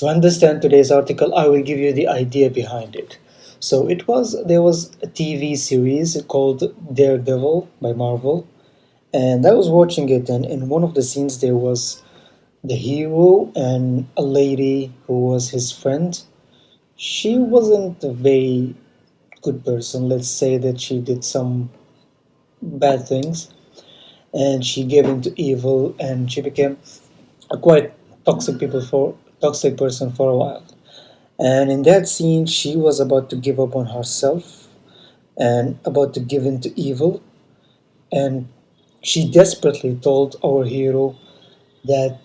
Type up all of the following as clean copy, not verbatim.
To understand today's article, I will give you the idea behind it. So there was a TV series called Daredevil by Marvel, and I was watching it, and in one of the scenes there was the hero and a lady who was his friend. She wasn't a very good person. Let's say that she did some bad things, and she gave into evil, and she became a quite toxic person for a while. And in that scene, she was about to give up on herself and about to give in to evil. And she desperately told our hero that,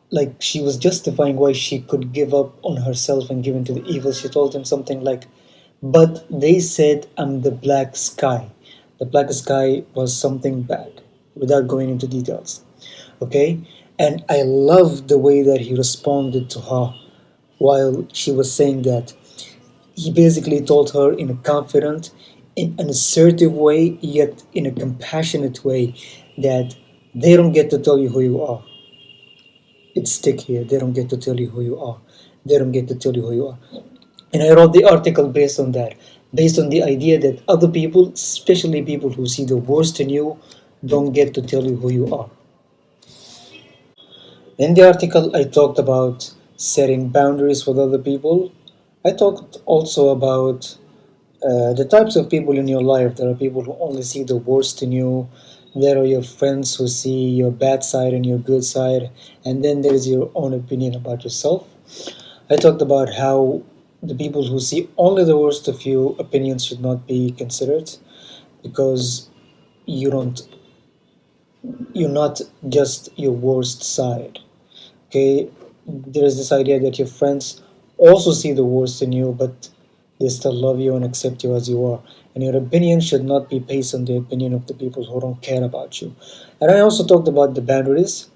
like, she was justifying why she could give up on herself and give in to the evil. She told him something like, "But they said I'm the black sky." The black sky was something bad, without going into details. Okay? And I love the way that he responded to her while she was saying that. He basically told her in a confident, in an assertive way, yet in a compassionate way, that they don't get to tell you who you are. It's stick here. They don't get to tell you who you are. They don't get to tell you who you are. And I wrote the article based on that, based on the idea that other people, especially people who see the worst in you, don't get to tell you who you are. In the article, I talked about setting boundaries with other people. I talked also about the types of people in your life. There are people who only see the worst in you. There are your friends who see your bad side and your good side. And then there's your own opinion about yourself. I talked about how the people who see only the worst of you opinions should not be considered because you don't you're not just your worst side. Okay, there's this idea that your friends also see the worst in you, but they still love you and accept you as you are. And your opinion should not be based on the opinion of the people who don't care about you. And I also talked about the boundaries,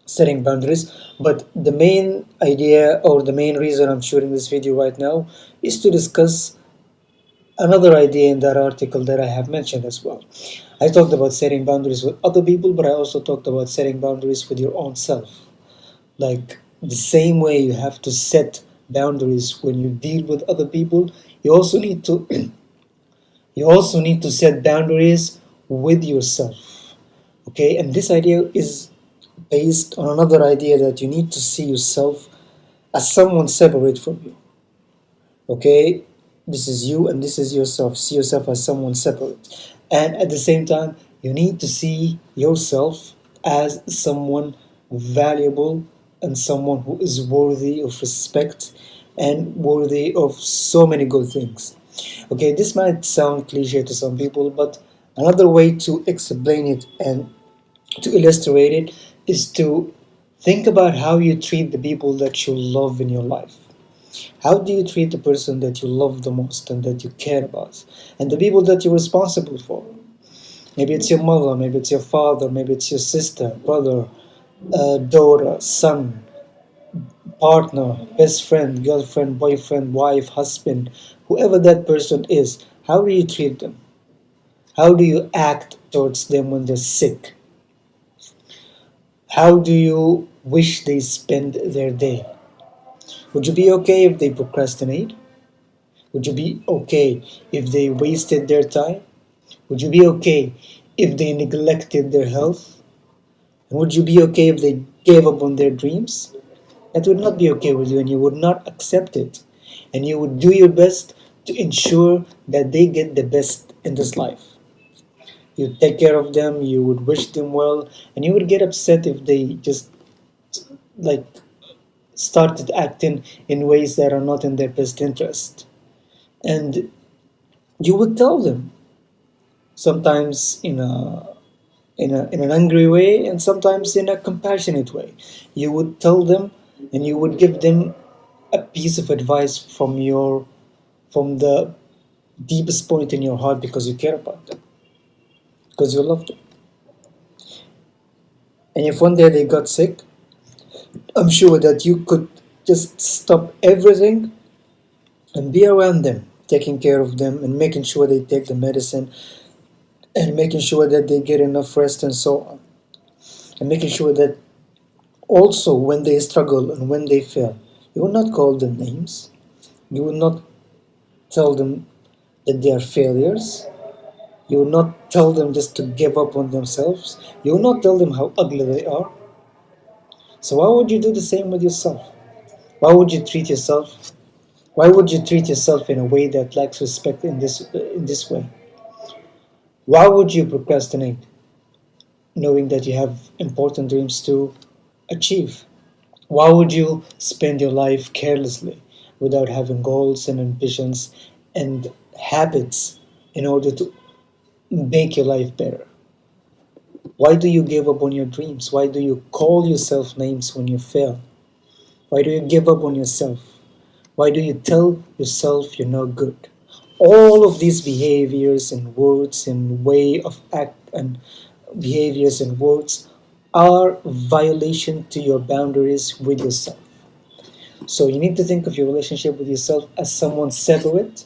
setting boundaries. But the main idea or the main reason I'm shooting this video right now is to discuss another idea in that article that I have mentioned as well. I talked about setting boundaries with other people, but I also talked about setting boundaries with your own self. Like the same way you have to set boundaries when you deal with other people, you also need to you also need to set boundaries with yourself. Okay, and this idea is based on another idea that you need to see yourself as someone separate from you. Okay, this is you and this is yourself. See yourself as someone separate, and at the same time you need to see yourself as someone valuable and someone who is worthy of respect and worthy of so many good things. Okay, this might sound cliche to some people, but another way to explain it and to illustrate it is to think about how you treat the people that you love in your life. How do you treat the person that you love the most and that you care about? And the people that you're responsible for? Maybe it's your mother, maybe it's your father, maybe it's your sister, brother, daughter, son, partner, best friend, girlfriend, boyfriend, wife, husband, whoever that person is. How do you treat them? How do you act towards them when they're sick? How do you wish they spend their day? Would you be okay if they procrastinate? Would you be okay if they wasted their time? Would you be okay if they neglected their health? And would you be okay if they gave up on their dreams? That would not be okay with you, and you would not accept it. And you would do your best to ensure that they get the best in this life. You would take care of them, you would wish them well, and you would get upset if they just like started acting in ways that are not in their best interest. And you would tell them, sometimes in an angry way and sometimes in a compassionate way. You would tell them and you would give them a piece of advice from the deepest point in your heart because you care about them, because you love them. And if one day they got sick, I'm sure that you could just stop everything and be around them, taking care of them and making sure they take the medicine and making sure that they get enough rest and so on. And making sure that Also, when they struggle and when they fail, you will not call them names. You will not tell them that they are failures. You will not tell them just to give up on themselves. You will not tell them how ugly they are. So why would you do the same with yourself? Why would you treat yourself? Why would you treat yourself in a way that lacks respect in this way? Why would you procrastinate knowing that you have important dreams to achieve? Why would you spend your life carelessly without having goals and ambitions and habits in order to make your life better? Why do you give up on your dreams? Why do you call yourself names when you fail? Why do you give up on yourself? Why do you tell yourself you're not good? All of these behaviors and words and way of act and behaviors and words are violation to your boundaries with yourself. So you need to think of your relationship with yourself as someone separate,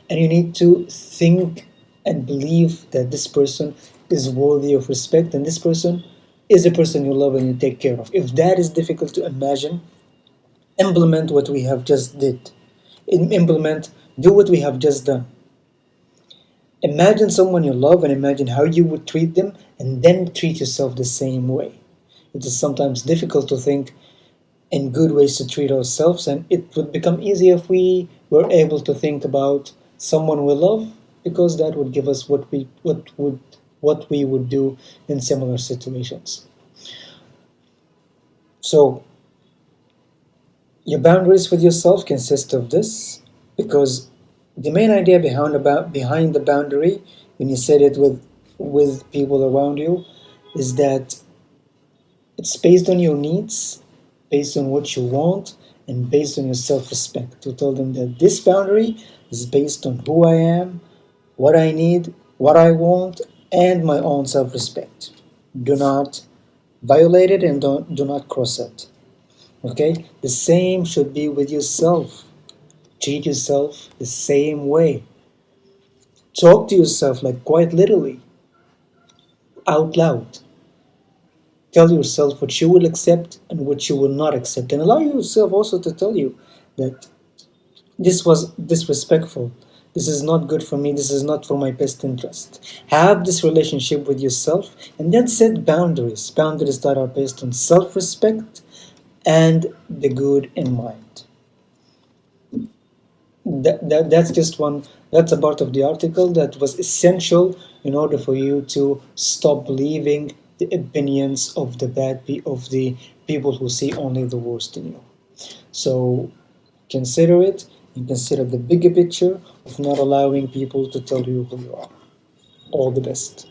and you need to think and believe that this person is worthy of respect and this person is a person you love and you take care of. If that is difficult to imagine, implement what we have just did. Implement, do what we have just done. Imagine someone you love and imagine how you would treat them and then treat yourself the same way. It is sometimes difficult to think in good ways to treat ourselves, and it would become easier if we were able to think about someone we love, because that would give us what we would do in similar situations. So your boundaries with yourself consist of this, because the main idea behind the boundary, when you set it with people around you, is that it's based on your needs, based on what you want, and based on your self-respect. To tell them that this boundary is based on who I am, what I need, what I want, and my own self-respect. Do not violate it and do not cross it. Okay? The same should be with yourself. Treat yourself the same way. Talk to yourself like quite literally, out loud. Tell yourself what you will accept and what you will not accept, and allow yourself also to tell you that this was disrespectful. This is not good for me. This is not for my best interest. Have this relationship with yourself and then set boundaries. Boundaries that are based on self respect and the good in mind. That's just one, that's a part of the article that was essential in order for you to stop believing the opinions of of the people who see only the worst in you. So consider it and consider the bigger picture of not allowing people to tell you who you are. All the best.